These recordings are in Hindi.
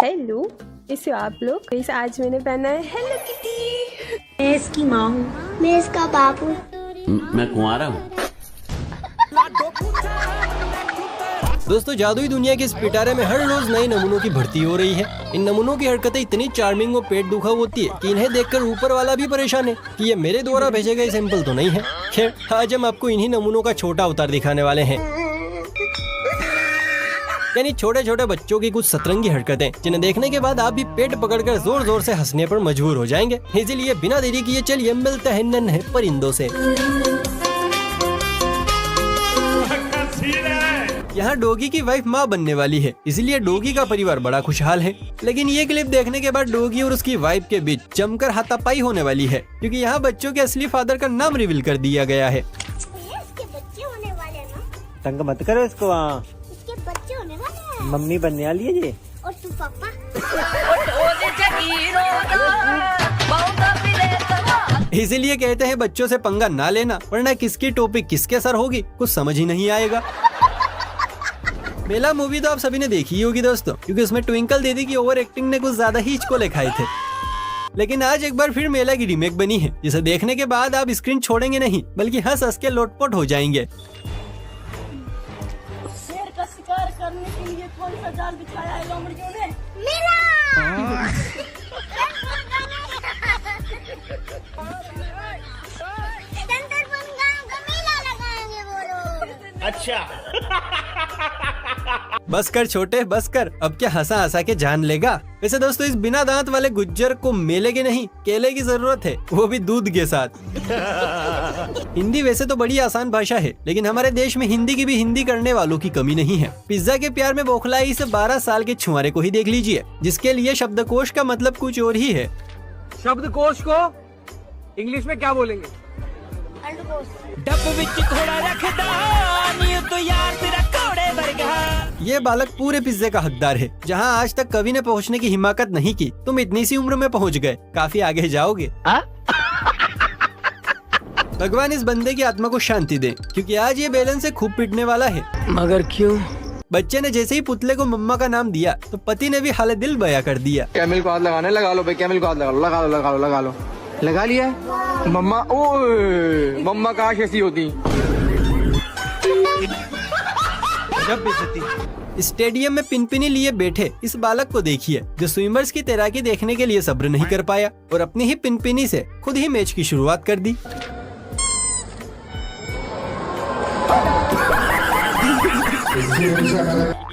हेलो, कैसे हो आप लोग? कैसे आज मैंने पहना है हेलो किटी। मैं इसकी माँ हूँ। मैं इसका बाप हूँ। मैं कुंवारा हूँ। दोस्तों, जादुई दुनिया के इस पिटारे में हर रोज नए नमूनों की भर्ती हो रही है। इन नमूनों की हरकतें इतनी चार्मिंग और पेट दुखा होती है कि इन्हें देखकर ऊपर वाला भी परेशान है कि ये मेरे द्वारा भेजे गए सैंपल तो नहीं है। खैर, आज हम आपको इन्हीं नमूनों का छोटा अवतार दिखाने वाले हैं, यानी छोटे छोटे बच्चों की कुछ सतरंगी हरकतें, जिन्हें देखने के बाद आप भी पेट पकड़कर जोर जोर से हंसने पर मजबूर हो जाएंगे। इसीलिए बिना देरी किए चलिए मिलते हैं नन्हे परिंदों से। यहाँ डॉगी की वाइफ माँ बनने वाली है, इसलिए डॉगी का परिवार बड़ा खुशहाल है। लेकिन ये क्लिप देखने के बाद डॉगी और उसकी वाइफ के बीच जमकर हाथापाई होने वाली है, क्योंकि यहाँ बच्चों के असली फादर का नाम रिवील कर दिया गया है। इसके बच्चे होने वाले हैं ना? तंग मत करो इसको। वहाँ इसके बच्चे होने वाले हैं। मम्मी बनने वाली है ये। और तू पापा? इसीलिए कहते हैं बच्चों से पंगा ना लेना, वरना किसकी टोपी किसके सर होगी कुछ समझ ही नहीं आएगा। बेला मूवी तो आप सभी ने देखी ही होगी दोस्तों, क्योंकि उसमें ट्विंकल दीदी की ओवर एक्टिंग ने कुछ ज्यादा ही हिचकोले खाए थे। लेकिन आज एक बार फिर मेला की रीमेक बनी है, जिसे देखने के बाद आप स्क्रीन छोड़ेंगे नहीं, बल्कि हंस हंस के लोटपोट हो जाएंगे। शेर का शिकार करने के लिए कौन सा जाल बिछाया है लोमड़ियों ने? बस कर छोटे, बस कर, अब क्या हंसा हंसा के जान लेगा। वैसे दोस्तों, इस बिना दांत वाले गुज्जर को मेले के नहीं केले की जरूरत है, वो भी दूध के साथ। हिंदी वैसे तो बड़ी आसान भाषा है, लेकिन हमारे देश में हिंदी की भी हिंदी करने वालों की कमी नहीं है। पिज्जा के प्यार में बौखलाई इस 12 साल के छुआरे को ही देख लीजिए, जिसके लिए शब्दकोश का मतलब कुछ और ही है। शब्दकोश को इंग्लिश में क्या बोलेंगे? ये बालक पूरे पिज्जे का हकदार है। जहाँ आज तक कभी ने पहुँचने की हिम्मत नहीं की, तुम इतनी सी उम्र में पहुँच गए, काफी आगे जाओगे। भगवान इस बंदे की आत्मा को शांति दे, क्योंकि आज ये बेलन से खूब पिटने वाला है। मगर क्यों? बच्चे ने जैसे ही पुतले को मम्मा का नाम दिया, तो पति ने भी हाले दिल बया कर दिया। कैमल को हाथ लगाने लगा लो भाई, कैमल को हाथ लगा लो, लगा लो, लगा लो, लगा लो। लगा लिया मम्मा। ओए मम्मा काश ऐसी होती। जब बेइज्जती। स्टेडियम में पिनपिनी लिए बैठे इस बालक को देखिए, जो स्विमर्स की तैराकी देखने के लिए सब्र नहीं कर पाया और अपनी ही पिनपिनी से खुद ही मैच की शुरुआत कर दी।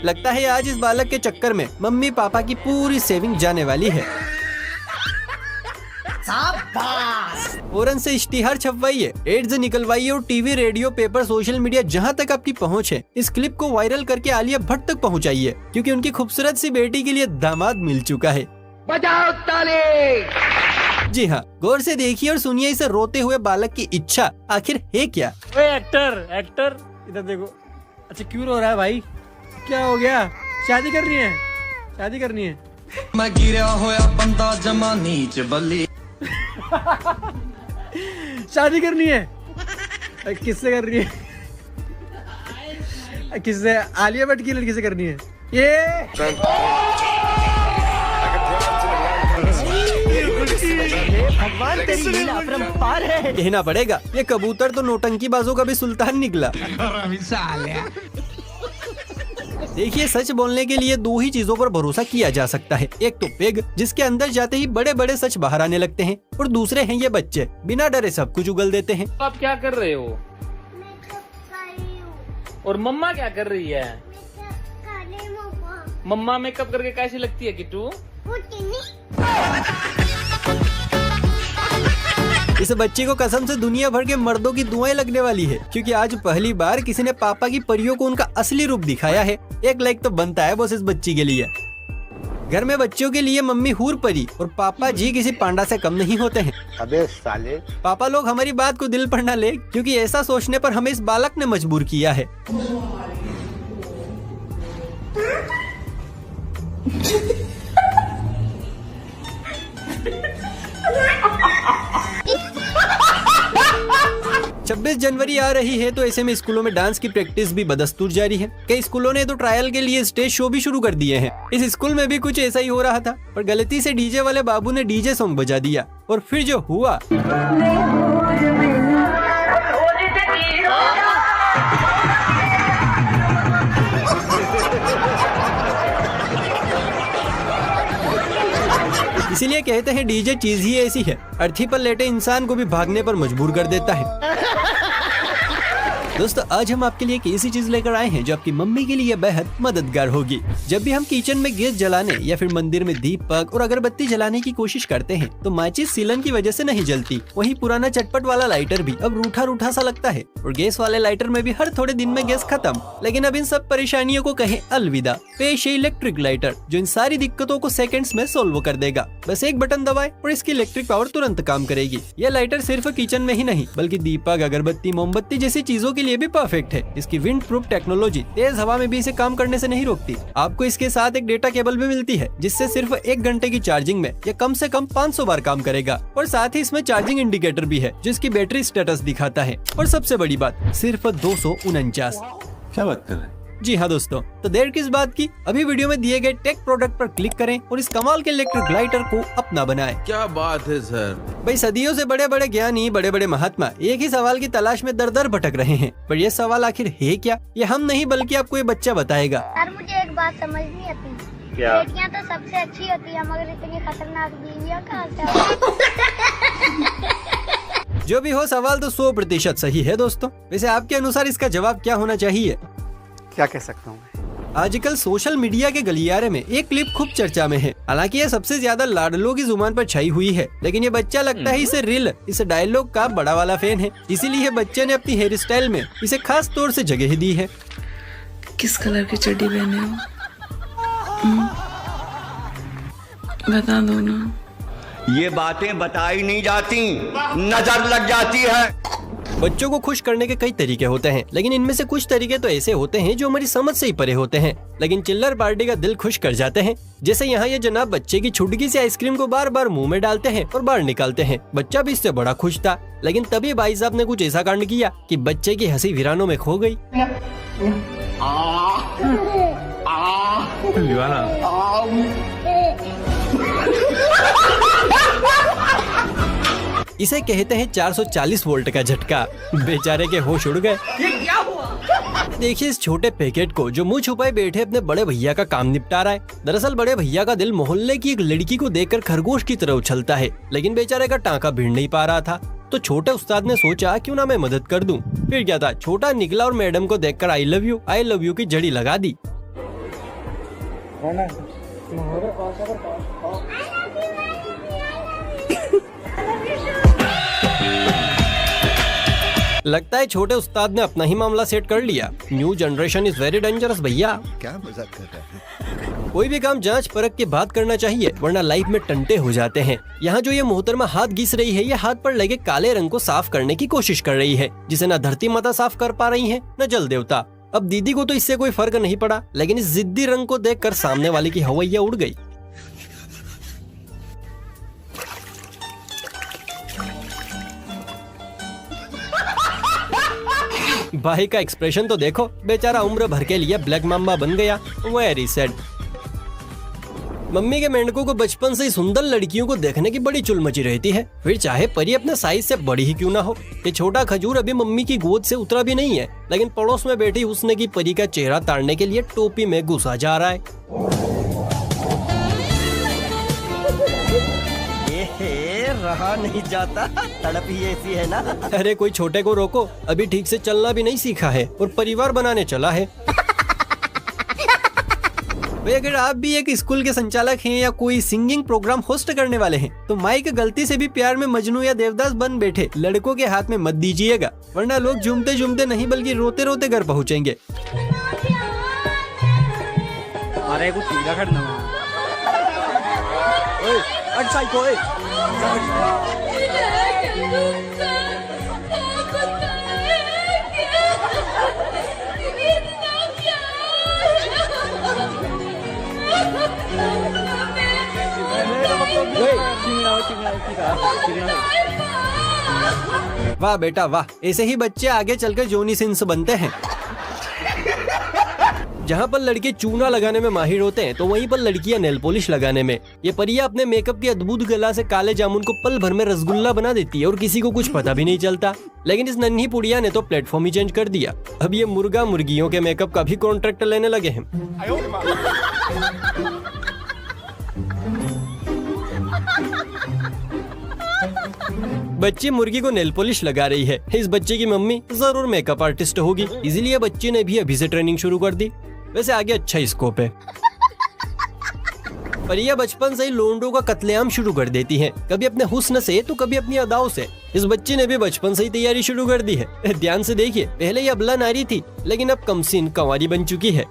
लगता है आज इस बालक के चक्कर में मम्मी पापा की पूरी सेविंग जाने वाली है। फौरन से इश्तिहार छपवाइए, एड्स निकलवाइए और TV, radio, paper, social media जहां तक आपकी पहुंच है, इस क्लिप को वायरल करके आलिया भट्ट तक पहुंचाइए, क्योंकि उनकी खूबसूरत सी बेटी के लिए दामाद मिल चुका है। बजाओ ताली। जी हाँ, गौर से देखिए और सुनिए इसे रोते हुए बालक की इच्छा आखिर है क्या। एक्टर इधर देखो। अच्छा, क्यों रो रहा है भाई? क्या हो गया? शादी करनी है? शादी करनी है? मैं गिरा होया बंदा जमा नीच बल्ली। शादी करनी है? किससे करनी है? किससे? आलिया भट्ट की लड़की से करनी है? ये भगवान तेरी लीला अपरंपार है। कहना पड़ेगा, ये कबूतर तो नौटंकीबाजों का भी सुल्तान निकला। देखिए, सच बोलने के लिए दो ही चीजों पर भरोसा किया जा सकता है। एक तो पेग, जिसके अंदर जाते ही बड़े बड़े सच बाहर आने लगते हैं, और दूसरे हैं ये बच्चे, बिना डरे सब कुछ उगल देते हैं। आप क्या कर रहे हो? और मम्मा क्या कर रही है? मम्मा मेकअप करके कैसी लगती है किट्टू? इस बच्चे को कसम से दुनिया भर के मर्दों की दुआएं लगने वाली है, क्योंकि आज पहली बार किसी ने पापा की परियों को उनका असली रूप दिखाया है। एक लाइक तो बनता है बस इस बच्ची के लिए। घर में बच्चों के लिए मम्मी हूर परी और पापा जी किसी पांडा से कम नहीं होते हैं। अबे साले। पापा लोग हमारी बात को दिल पर न ले, क्योंकि ऐसा सोचने पर हमें इस बालक ने मजबूर किया है। 26 जनवरी आ रही है, तो ऐसे में स्कूलों में डांस की प्रैक्टिस भी बदस्तूर जारी है। कई स्कूलों ने तो ट्रायल के लिए स्टेज शो भी शुरू कर दिए हैं। इस स्कूल में भी कुछ ऐसा ही हो रहा था, पर गलती से डीजे वाले बाबू ने डीजे सॉन्ग बजा दिया और फिर जो हुआ, इसीलिए कहते हैं डीजे चीज ही ऐसी है, अर्थी पर लेटे इंसान को भी भागने पर मजबूर कर देता है। दोस्तों, आज हम आपके लिए एक ऐसी चीज लेकर आए हैं जो आपकी मम्मी के लिए बेहद मददगार होगी। जब भी हम किचन में गैस जलाने या फिर मंदिर में दीपक और अगरबत्ती जलाने की कोशिश करते हैं तो माचिस सीलन की वजह से नहीं जलती। वही पुराना चटपट वाला लाइटर भी अब रूठा रूठा सा लगता है और गैस वाले लाइटर में भी हर थोड़े दिन में गैस खत्म। लेकिन अब इन सब परेशानियों को कहें अलविदा। पेश है इलेक्ट्रिक लाइटर, जो इन सारी दिक्कतों को सेकंड्स में सोल्व कर देगा। बस एक बटन दबाएं और इसकी इलेक्ट्रिक पावर तुरंत काम करेगी। यह लाइटर सिर्फ किचन में ही नहीं बल्कि दीपक, अगरबत्ती, मोमबत्ती जैसी चीजों के लिए भी परफेक्ट है। इसकी विंड प्रूफ टेक्नोलॉजी तेज हवा में भी इसे काम करने से नहीं रोकती। आपको इसके साथ एक डेटा केबल भी मिलती है जिससे सिर्फ 1 घंटे की चार्जिंग में यह कम से कम 500 बार काम करेगा। और साथ ही इसमें चार्जिंग इंडिकेटर भी है जो इसकी बैटरी स्टेटस दिखाता है। और सबसे बड़ी बात, सिर्फ 249। क्या बात कर रहे हैं? जी हाँ दोस्तों, तो देर किस बात की, अभी वीडियो में दिए गए टेक प्रोडक्ट पर क्लिक करें और इस कमाल के इलेक्ट्रिक लाइटर को अपना बनाएं। क्या बात है सर। भाई, सदियों से बड़े बड़े ज्ञानी, बड़े बड़े महात्मा एक ही सवाल की तलाश में दर दर भटक रहे हैं, पर यह सवाल आखिर है क्या, ये हम नहीं बल्कि आपको ये बच्चा बताएगा। यार मुझे एक बात समझ नहीं आती, बेटियां तो सबसे अच्छी होती है मगर इतनी खतरनाक बीवियां कहाँ से? जो भी हो, सवाल तो 100% सही है दोस्तों। वैसे आपके अनुसार इसका जवाब क्या होना चाहिए? क्या कह सकता हूँ? आजकल सोशल मीडिया के गलियारे में एक क्लिप खूब चर्चा में है। हालांकि ये सबसे ज्यादा लाडलों की जुबान पर छाई हुई है, लेकिन ये बच्चा लगता है इसे रील, इस डायलॉग का बड़ा वाला फैन है। इसीलिए बच्चे ने अपनी हेयर स्टाइल में इसे खास तौर से जगह दी है। किस कलर की चड्डी पहने हो? बता दो ना। ये बातें बताई नहीं जाती, नजर लग जाती है। बच्चों को खुश करने के कई तरीके होते हैं, लेकिन इनमें से कुछ तरीके तो ऐसे होते हैं जो हमारी समझ से ही परे होते हैं, लेकिन चिल्लर पार्टी का दिल खुश कर जाते हैं। जैसे यहाँ ये जनाब बच्चे की छुटकी से आइसक्रीम को बार बार मुंह में डालते हैं और बाहर निकालते हैं। बच्चा भी इससे बड़ा खुश था, लेकिन तभी भाई साहब ने कुछ ऐसा कांड किया कि बच्चे की हंसी वीरानों में खो गई। इसे कहते हैं 440 वोल्ट का झटका। बेचारे के होश उड़ गए। ये क्या हुआ? देखिए इस छोटे पैकेट को जो मुंह छुपाए बैठे अपने बड़े भैया का काम निपटा रहा है। दरअसल बड़े भैया का दिल मोहल्ले की एक लड़की को देखकर खरगोश की तरह उछलता है, लेकिन बेचारे का टांका भिड़ नहीं पा रहा था। तो छोटे उस्ताद ने सोचा क्यों ना मैं मदद कर दूं। फिर क्या था, छोटा निकला और मैडम को देखकर आई लव यू की जड़ी लगा दी। लगता है छोटे उस्ताद ने अपना ही मामला सेट कर लिया। New generation is very dangerous भैया। क्या मजाक कर रहे हैं? कोई भी काम जांच परख के बाद करना चाहिए, वरना लाइफ में टंटे हो जाते हैं। यहाँ जो ये मोहतरमा हाथ घिस रही है, ये हाथ पर लगे काले रंग को साफ करने की कोशिश कर रही है, जिसे न धरती माता साफ कर पा रही है न जल देवता। अब दीदी को तो इससे कोई फर्क नहीं पड़ा, लेकिन इस जिद्दी रंग को देखकर सामने वाले की हवैया उड़ गई। भाई का एक्सप्रेशन तो देखो, बेचारा उम्र भर के लिए ब्लैक माम्बा बन गया। Very sad. मम्मी के मेंढकों को बचपन से ही सुंदर लड़कियों को देखने की बड़ी चुल मची रहती है, फिर चाहे परी अपने साइज से बड़ी ही क्यों ना हो। ये छोटा खजूर अभी मम्मी की गोद से उतरा भी नहीं है, लेकिन पड़ोस में बैठी उसने की परी का चेहरा ताड़ने के लिए टोपी में घुसा जा रहा है। रहा नहीं जाता, तड़प ही ऐसी है ना। अरे कोई छोटे को रोको, अभी ठीक से चलना भी नहीं सीखा है और परिवार बनाने चला है। भाई अगर आप भी एक स्कूल के संचालक हैं या कोई सिंगिंग प्रोग्राम होस्ट करने वाले हैं, तो माइक गलती से भी प्यार में मजनू या देवदास बन बैठे लड़कों के हाथ में मत दीजिएगा, वरना लोग झूमते झूमते नहीं बल्कि रोते रोते घर पहुँचेंगे। वाह बेटा वाह, ऐसे ही बच्चे आगे चलकर जॉनी सिंस बनते हैं। जहाँ पर लड़के चूना लगाने में माहिर होते हैं तो वहीं पर लड़कियां नेल पॉलिश लगाने में। ये परिया अपने मेकअप की अद्भुत कला से काले जामुन को पल भर में रसगुल्ला बना देती है और किसी को कुछ पता भी नहीं चलता। लेकिन इस नन्ही पुड़िया ने तो प्लेटफॉर्म ही चेंज कर दिया। अब ये मुर्गा मुर्गियों के मेकअप का भी कॉन्ट्रैक्ट लेने लगे हैं। बच्ची मुर्गी को नेल पॉलिश लगा रही है। इस बच्चे की मम्मी जरूर मेकअप आर्टिस्ट होगी, इसीलिए बच्ची ने भी अभी से ट्रेनिंग शुरू कर दी। वैसे आगे अच्छा स्कोप है। परिया बचपन से ही लोंडों का कत्लेआम शुरू कर देती है, कभी अपने हुस्न से तो कभी अपनी अदाओं से। इस बच्ची ने भी बचपन से ही तैयारी शुरू कर दी है। ध्यान से देखिए, पहले ये अबला नारी थी लेकिन अब कमसीन कंवारी बन चुकी है।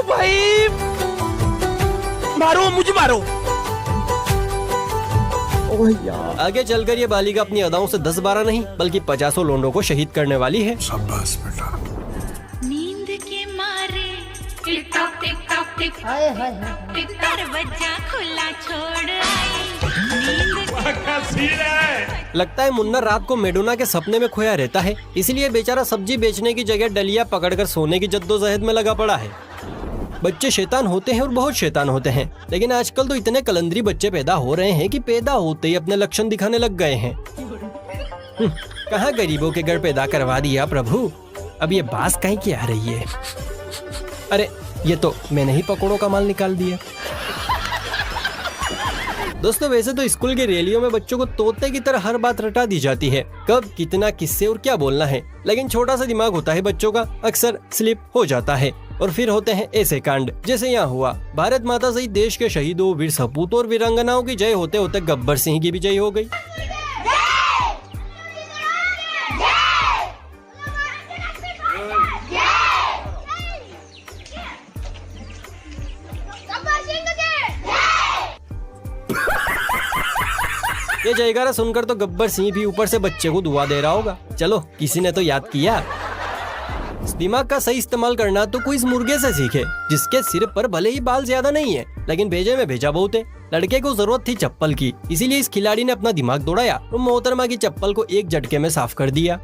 भाई मारो, मुझे मारो। आगे चलकर ये बालिका अपनी अदाओं से 10-12 नहीं बल्कि 50 लोंडों को शहीद करने वाली है। शाबाश बेटा। नींद के मारे tick tock tick tock tick टिक दरवाजा खुला छोड़ आई। लगता है मुन्ना रात को मेडोना के सपने में खोया रहता है, इसलिए बेचारा सब्जी बेचने की जगह डलिया पकड़कर सोने की जद्दोजहद में लगा पड़ा है। बच्चे शैतान होते हैं और बहुत शैतान होते हैं, लेकिन आजकल तो इतने कलंदरी बच्चे पैदा हो रहे हैं कि पैदा होते ही अपने लक्षण दिखाने लग गए हैं। कहाँ गरीबों के घर पैदा करवा दिया प्रभु। अब ये बात कहीं की आ रही है। अरे ये तो मैंने ही पकौड़ों का माल निकाल दिया। दोस्तों वैसे तो स्कूल की रैलियों में बच्चों को तोते की तरह हर बात रटा दी जाती है, कब कितना किससे और क्या बोलना है। लेकिन छोटा सा दिमाग होता है बच्चों का, अक्सर स्लिप हो जाता है और फिर होते हैं ऐसे कांड जैसे यहाँ हुआ। भारत माता सहित देश के शहीदों, वीर सपूतों और वीरांगनाओं की जय होते होते गब्बर सिंह की भी जय हो गई। ये जयकारा सुनकर तो गब्बर सिंह भी ऊपर से बच्चे को दुआ दे रहा होगा। चलो किसी ने तो याद किया। दिमाग का सही इस्तेमाल करना तो कोई इस मुर्गे से सीखे, जिसके सिर पर भले ही बाल ज्यादा नहीं है लेकिन भेजे में भेजा बहुत है। लड़के को जरूरत थी चप्पल की, इसीलिए इस खिलाड़ी ने अपना दिमाग दौड़ाया और मोहतरमा की चप्पल को एक झटके में साफ कर दिया।